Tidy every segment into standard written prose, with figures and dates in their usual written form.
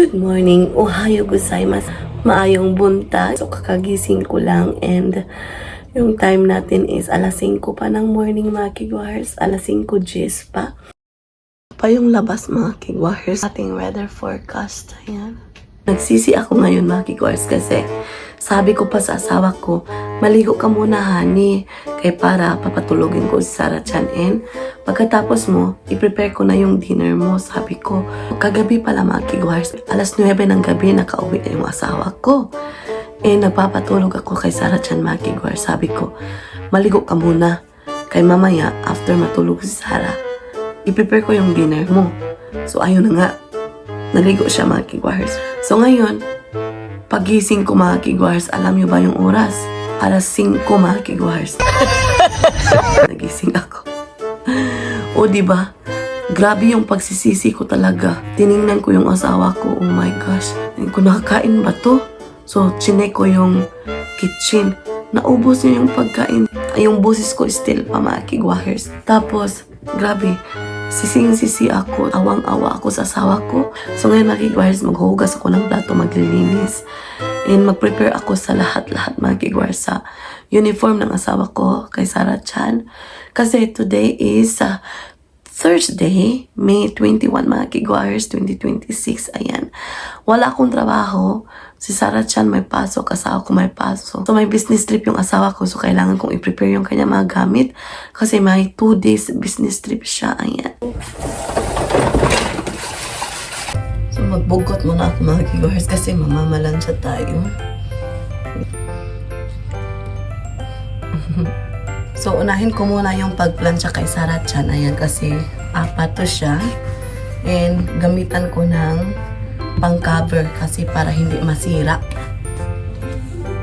Good morning, ohayo gozaimasu. Maayong buntag. So kakagising ko lang and yung time natin is alas 5 pa ng morning mga kigwahers. Alas 5:10 pa. Yung labas mga kigwahers. Ating weather forecast. Ayan. Nagsisi ako ngayon mga kigwahers kasi sabi ko pa sa asawa ko, maligo ka muna honey, kay para papatulogin ko si Sarah Chan and pagkatapos mo, i-prepare ko na yung dinner mo, sabi ko. Kagabi pala mga kigwahers, alas 9 ng gabi nakauwi na yung asawa ko. Nagpapatulog ako kay Sarah Chan mga kigwahers, sabi ko, maligo ka muna, kay mamaya after matulog si Sarah, i-prepare ko yung dinner mo. So ayun na nga, naligo siya mga kigwahers. So ngayon, pagising ko mga kigwahers, alam nyo ba yung oras? Alas 5 mga kigwahers. Nagising ako. O diba? Grabe yung pagsisisi ko talaga. Tiningnan ko yung asawa ko. Oh my gosh. Kung nakakain ba to? So, chinek ko yung kitchen. Naubos niya yung pagkain. Yung boses ko still pa mga kigwahers. Tapos, grabe. Sising-sisi ako. Awang-awa ako sa asawa ko. So, ngayon mga kigwahers, maghuhugas ako ng plato, maglilinis. And mag-prepare ako sa lahat-lahat mga kigwahers sa uniform ng asawa ko kay Sarah Chan. Kasi today is Thursday, May 21 mga kigwahers, 2026. Ayan. Wala akong trabaho. Si Sarah Chan may pasok, asawa ko may pasok. So may business trip yung asawa ko. So kailangan kong i-prepare yung kanya mga gamit. Kasi may 2 days business trip siya. Ayan. So magbugot muna ako mga kigwahers kasi mamamalansya tayo. So, unahin ko muna yung pagplansya kay Sarah Chan. Ayan, kasi 4 to siya. And, gamitan ko ng pang-cover kasi para hindi masira.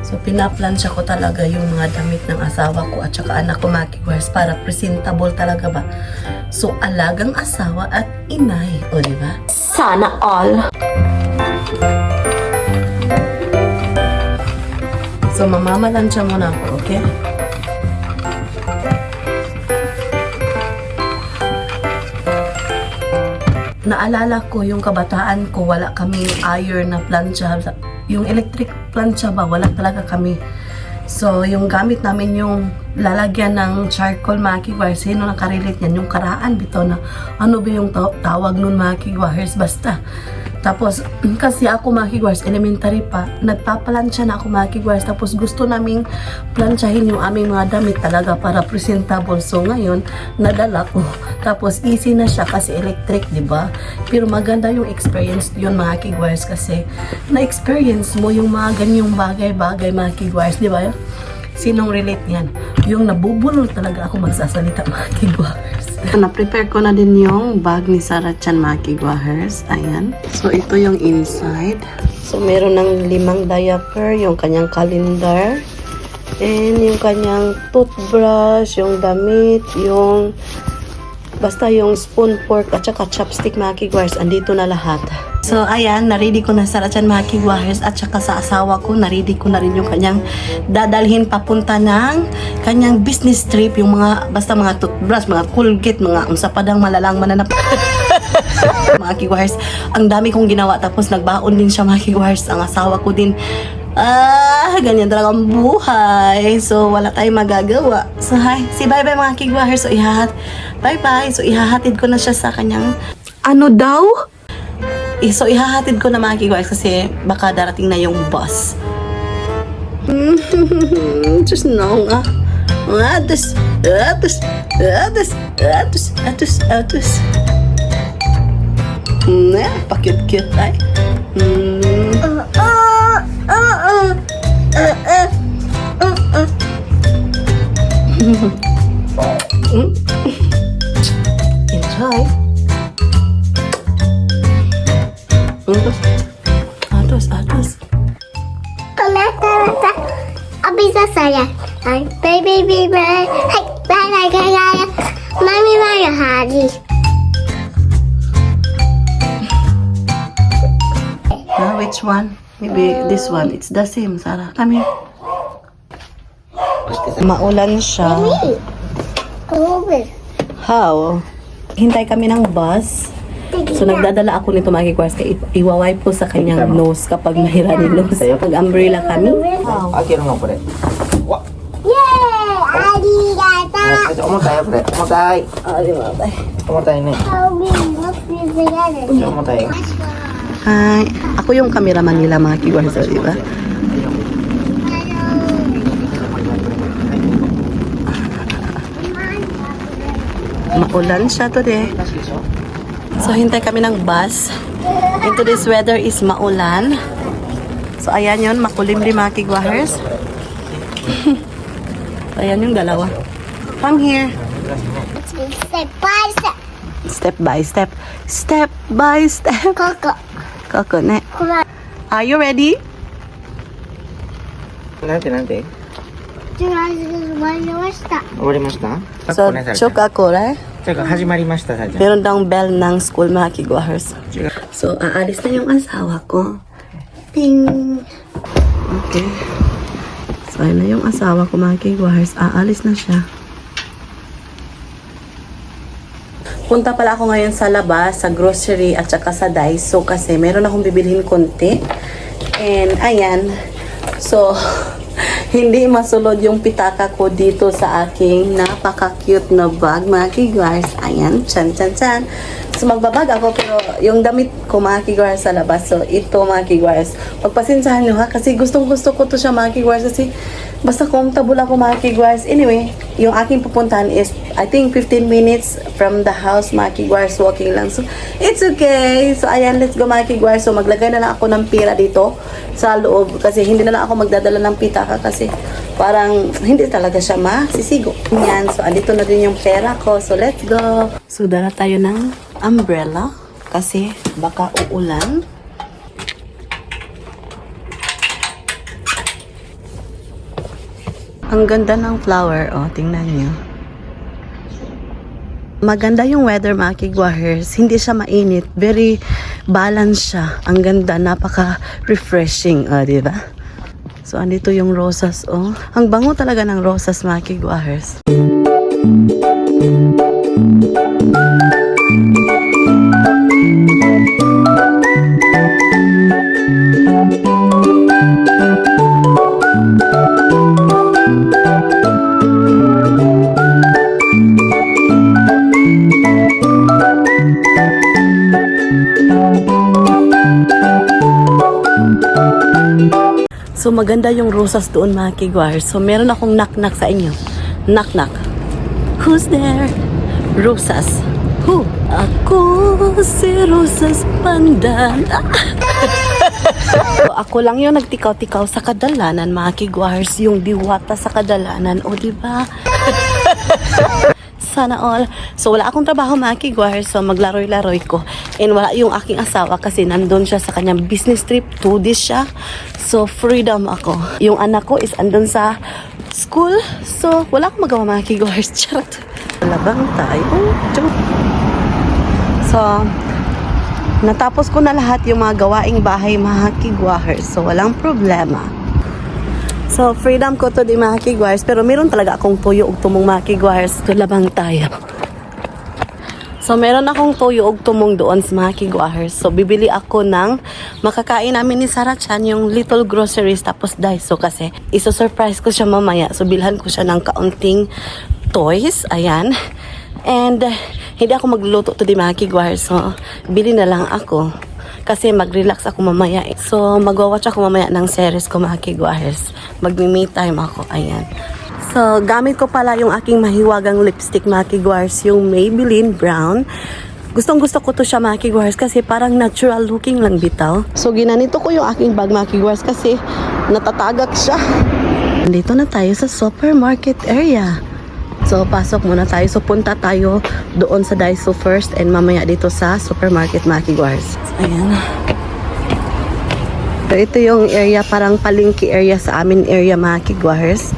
So, pinaplansya ko talaga yung mga damit ng asawa ko at saka anak ko mga kigwahers para presentable talaga ba. So, alagang asawa at inay. O, diba? Sana all! So, mamamalansya muna ako, okay? Naalala ko yung kabataan ko, wala kaming iron na plancha. Yung electric plancha ba, wala talaga kami. So, yung gamit namin yung lalagyan ng charcoal mga kigwahers. Sino nakarelate yan? Yung karaan bito na ano ba yung tawag nun mga kigwahers? Basta. Tapos, kasi ako mga kigwahers, elementary pa, nagpaplansya na ako mga kigwahers. Tapos gusto naming plansyahin yung aming mga damit talaga para presentable. So ngayon, nadala ko. Tapos easy na siya kasi electric, di ba? Pero maganda yung experience yun mga kigwahers kasi na-experience mo yung mga ganyang bagay-bagay mga kigwahers, di ba? Sinong relate yan? Yung nabubulol talaga ako magsasalita mga kigwahers. Na-prepare ko na din yung bag ni Sarah Chan mga kigwahers. Ayan. So, ito yung inside. So, meron ng 5 diaper, yung kanyang calendar, and yung kanyang toothbrush, yung damit, yung basta yung spoon, fork, at saka chopstick mga kigwahers. Andito na lahat. So, ayan, na-ready ko na Sarah Chan mga kigwahers at saka sa asawa ko, na-ready ko na rin yung kanyang dadalhin papunta ng kanyang business trip, yung mga, basta mga toothbrush, mga Colgate, mga unsa padang malalang mananap. Mga kigwahers, ang dami kong ginawa tapos nagbaon din siya mga kigwahers. Ang asawa ko din, ganyan talaga ang buhay. So, wala tayong magagawa. So, hi. Si bye-bye mga kigwahers. So, bye-bye. So, ihahatid ko na siya sa kanyang, ano daw? So, ihahatid ko na mga kigwahers kasi baka darating na yung bus. Just no nga. Atus. Pakit-kit ay. Enjoy. Atos. Kumata, abisa saya. Ay, baby, hay, bye, mami, Mario Hari. Which one? Maybe this one. It's the same, Sarah. Come here. Maulan siya. Over. How? Hintay kami ng bus. So nagdadala ako nito mga kigwars kaya iwawipe ko sa kanyang nose kapag mahira ni nose. Pag umbrella kami. 開けるのこれ。わ、イエーイありがとう重たいよこれ。重たい。 Bye. 重たいね。 Sabi mo, pizza重たいよ。 Hi. Ako yung cameraman nila mga kigwars, di ba? Maulan siya today. So, hintay kami ng bus. And today's weather is maulan. So, ayan yun. Makulimlim mga kigwahers. So, ayan yung dalawa. Come here. Step by step. Step by step. Step by step. Coco. Coco, ne. Come on. Are you ready? なんてなんて。終わりました。終わりました。 So, choke ako, right? ちょっと始まりましたさじゃん。 Meron daw bell ng school mga kigwahers. 違う。 So, aalis na yung asawa ko. Ping! Okay. So, ayun na yung asawa ko mga kigwahers. Aalis na siya. Punta pala ako ngayon sa labas, sa grocery at saka sa Daiso kasi meron akong bibilhin konti. And ayan. So, hindi masulod yung pitaka ko dito sa aking napaka-cute na bag, mga kigwars. Ayan, chan, chan, chan. So, magbabag ako pero yung damit ko, mga kigwars, sa labas. So, ito, mga kigwars. Pagpasensyahan nyo ha, kasi gustong-gusto ko to siya, mga kigwars. Kasi basta comfortable ako, mga kigwars. Anyway, yung aking pupuntahan is, I think, 15 minutes from the house, mga kigwars, walking lang. So, it's okay. So, ayan, let's go, mga kigwars. So, maglagay na lang ako ng pira dito sa loob. Kasi hindi na lang ako magdadala ng pitaka kasi parang hindi talaga siya masisigo. Yan. So, andito na din yung pera ko. So, let's go. So, dala tayo ng umbrella kasi baka uulan. Ang ganda ng flower. Oh, tingnan nyo. Maganda yung weather, mga kigwahers. Hindi siya mainit. Very balanced siya. Ang ganda. Napaka-refreshing. Di ba? So, andito yung rosas. Oh. Ang bango talaga ng rosas, mga kigwahers. So, maganda yung rosas doon, mga kigwahers. So, meron akong knock-knock sa inyo. Knock-knock. Who's there? Rosas. Who? Ako si Rosas Pandan. So, ako lang yung nagtikaw-tikaw sa kadalanan, mga kigwahers. Yung diwata sa kadalanan. O, diba? Sana all. So, wala akong trabaho, mga kigwahers. So, maglaroy-laroy ko. And wala yung aking asawa kasi nandun siya sa kanyang business trip. 2 days siya. So, freedom ako. Yung anak ko is andun sa school. So, wala akong magawa, mga kigwahers. Charot. Labang tayo. So, natapos ko na lahat yung mga gawaing bahay, mga kigwahers. So, walang problema. So, freedom ko to di, mga kigwahers. Pero meron talaga akong tuyo ug tumong, mga kigwahers. So, labang tayo. So, meron akong tuyo ug tumong doon sa mga kigwahers. So, bibili ako ng makakain namin ni Sarah Chan yung little groceries tapos Daiso kasi iso-surprise ko siya mamaya. So, bilhan ko siya ng kaunting toys. Ayan. And, hindi ako magluluto to di, mga kigwahers. So, bili na lang ako. Kasi mag-relax ako mamaya. So, magwa-watch ako mamaya ng series ko, mga kigwahers. Mag-me time ako. Ayan. So, gamit ko pala yung aking mahiwagang lipstick, mga kigwahers. Yung Maybelline Brown. Gustong-gusto ko to siya, mga kigwahers. Kasi parang natural looking lang bitaw. So, ginanito ko yung aking bag, mga kigwahers. Kasi natatagak siya. Dito na tayo sa supermarket area. So, pasok muna tayo. So, punta tayo doon sa Daiso first and mamaya dito sa supermarket, mga kigwahers. So, ayan. So, ito yung area, parang palengke area sa amin area, mga kigwahers.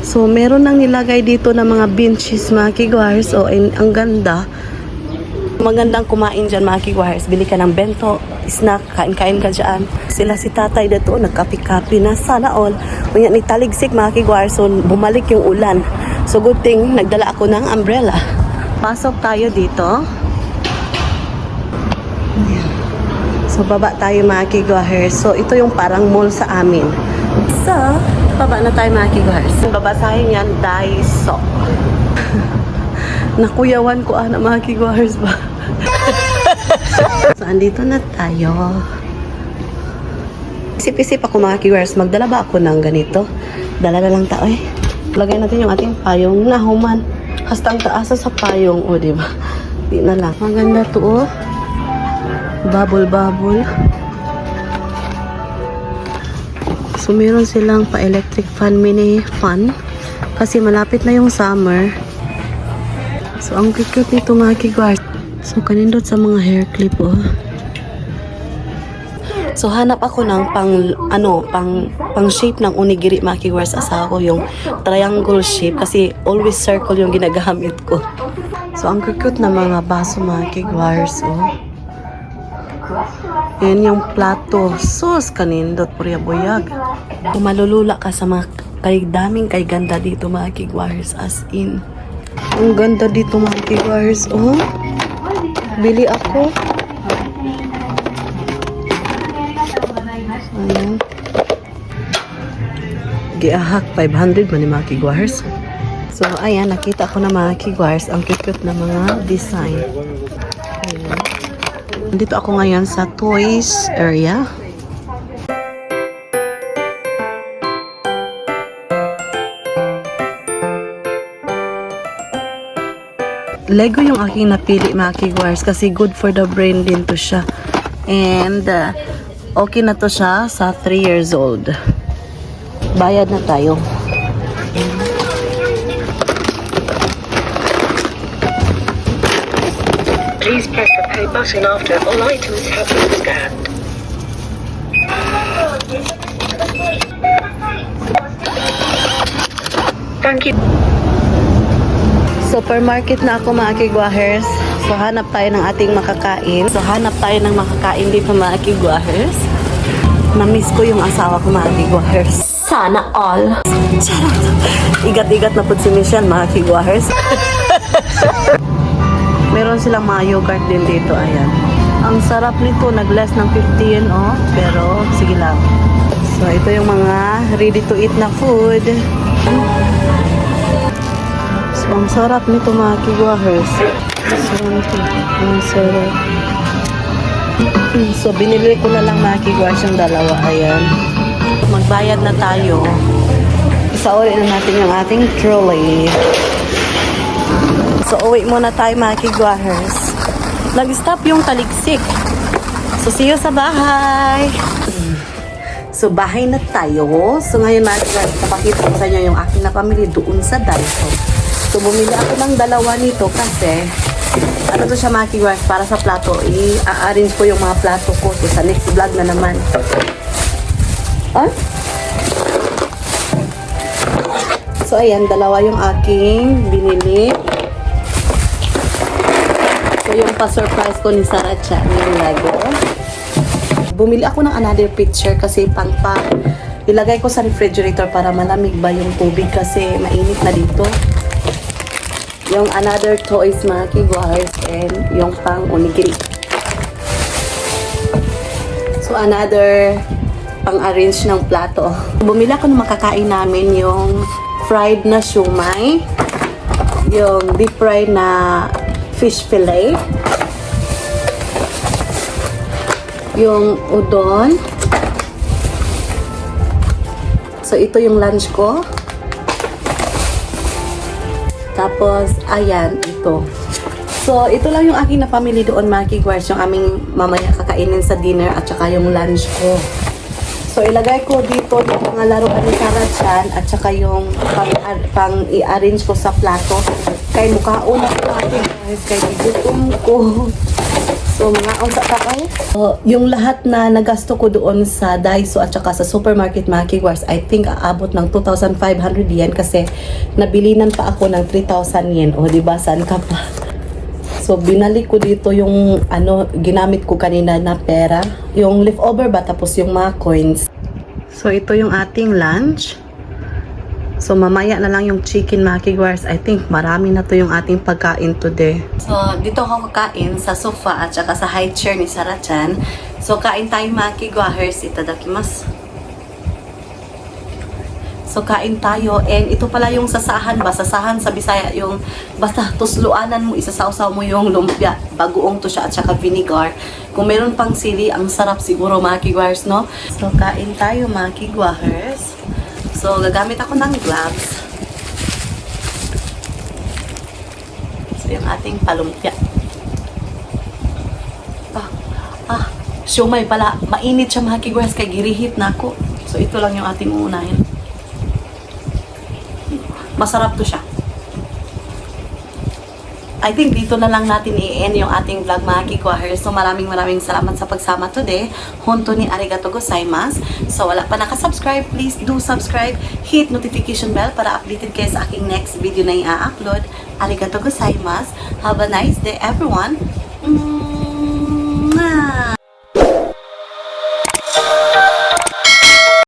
So, meron nang nilagay dito ng mga benches, mga kigwahers. So, ang ganda. Magandang kumain dyan, mga kigwahers. Bili ka ng bento, snack, kain-kain ka dyan. Sila si tatay dito, nagkapi-kapi na sana all. Kanya ni taligsik, mga kigwahers. So, bumalik yung ulan. So, good thing, nagdala ako ng umbrella. Pasok tayo dito. So, baba tayo mga kigwahers. So, ito yung parang mall sa amin. So, baba na tayo mga kigwahers. Babasahin yan, Daiso. Nakuyawan ko na mga kigwahers ba? So, andito na tayo. Isip-isip ako mga kigwahers, magdala ba ako ng ganito? Dala na lang tao eh. Lagay natin yung ating payong na human. Hastang taasa sa payong, o diba? Di na lang. Maganda to, oh. Bubble. So, meron silang pa-electric fan, mini fan. Kasi malapit na yung summer. So, ang cute nito mga kigwars. So, kanindot sa mga hair clip, oh. So, hanap ako ng pang shape ng onigiri mga kigwars. Asawa ko yung triangle shape kasi always circle yung ginagamit ko. So, ang cute na mga baso mga kigwars, oh. Yan yung plato. Sus, kanindot, purya buyag. Kung malulula ka sa mga daming ganda dito mga kigwars, as in. Ang ganda dito mga kigwars, oh. Bili ako. Ayan. Giahak, 500 man ni mga kigwars. So, ayan, nakita ko na mga kigwars, ang cute na mga design. Ayan. Dito ako ngayon sa toys area. Lego yung aking napili mga kigwars kasi good for the brain din to siya. And okay na to siya sa 3 years old. Bayad na tayo. Please press the pay button after all items have been scanned. Thank you. Supermarket na ako mga kigwahers. So hanap tayo ng ating makakain. Dito mga kigwahers. Na-miss ko yung asawa ko mga kigwahers. Sana all. Charot. Igat-igat na po si Michelle mga kigwahers. Meron silang mga yogurt din dito, ayan. Ang sarap nito, nag-less ng 50 yen, oh. Pero, sige lang. So, ito yung mga ready to eat na food. So, ang sarap nito mga kigwahers. Ang sarap. So, binili ko na lang mga kigwahers yung dalawa, ayan. Magbayad na tayo. Isaulit na natin yung ating trolley. So, uwi muna tayo mga kigwahers. Nag-stop yung taligsik. So, see you sa bahay. So, bahay na tayo. So, ngayon mga kigwahers, napakita ko sa inyo yung aking napamili doon sa Daiso. So, bumili ako ng dalawa nito kasi ano to siya mga kigwahers, para sa plato. I-arrange ko yung mga plato ko. So, sa next vlog na naman. So, ayan, dalawa yung aking binili. So, yung pa-surprise ko ni Sarah Chan, yung Lego. Bumili ako ng another picture kasi ilagay ko sa refrigerator para malamig ba yung tubig kasi mainit na dito. Yung another toys mga kigwahers and yung pang onigiri. So, another pang-arrange ng plato. Bumili ako ng makakain namin yung fried na siumay, yung deep fried na fish fillet, yung udon. So, ito yung lunch ko. Tapos, ayan, ito. So, ito lang yung aking napamili doon, mga kigwars, yung aming mamaya kakainin sa dinner at saka yung lunch ko. So, ilagay ko dito yung mga laruan ni Sarah Chan at saka yung pang i-arrange ko sa plato. Kay mukhaon ako natin guys, kay gutom ko. So, mga unsa pa kayo. So, yung lahat na nagasto ko doon sa Daiso at saka sa supermarket mga kigwars, I think aabot ng 2,500 yen kasi nabilinan pa ako ng 3,000 yen. O, diba? Saan ka pa? So, binalik ko dito yung ginamit ko kanina na pera. Yung leftover ba, tapos yung mga coins. So, ito yung ating lunch. So, mamaya na lang yung chicken, mga kigwars. I think marami na to yung ating pagkain today. So, dito ako kakain sa sofa at saka sa high chair ni Sarah-chan. So, kain tayo, mga kigwars. Itadakimasu. So, kain tayo. And ito pala yung sasahan ba? Sasahan sa Bisaya yung basta tusluanan mo, isasawsaw mo yung lumpia. Bagoong to siya at saka vinegar. Kung meron pang sili, ang sarap siguro, mga kigwars, no? So, kain tayo, mga kigwars. So, gagamit ako ng gloves. So, yung ating palumpia. Siomay pala. Mainit siya, mga kigwars, kay girihit na ako. So, ito lang yung ating uunahin. Masarap to siya. I think dito na lang natin i-end yung ating vlog, mga kigwars. So, maraming salamat sa pagsama today. Honto ni arigato gozaimasu. So, wala pa nakasubscribe, please do subscribe. Hit notification bell para updated kayo sa aking next video na i-upload. Arigato gozaimasu. Have a nice day, everyone.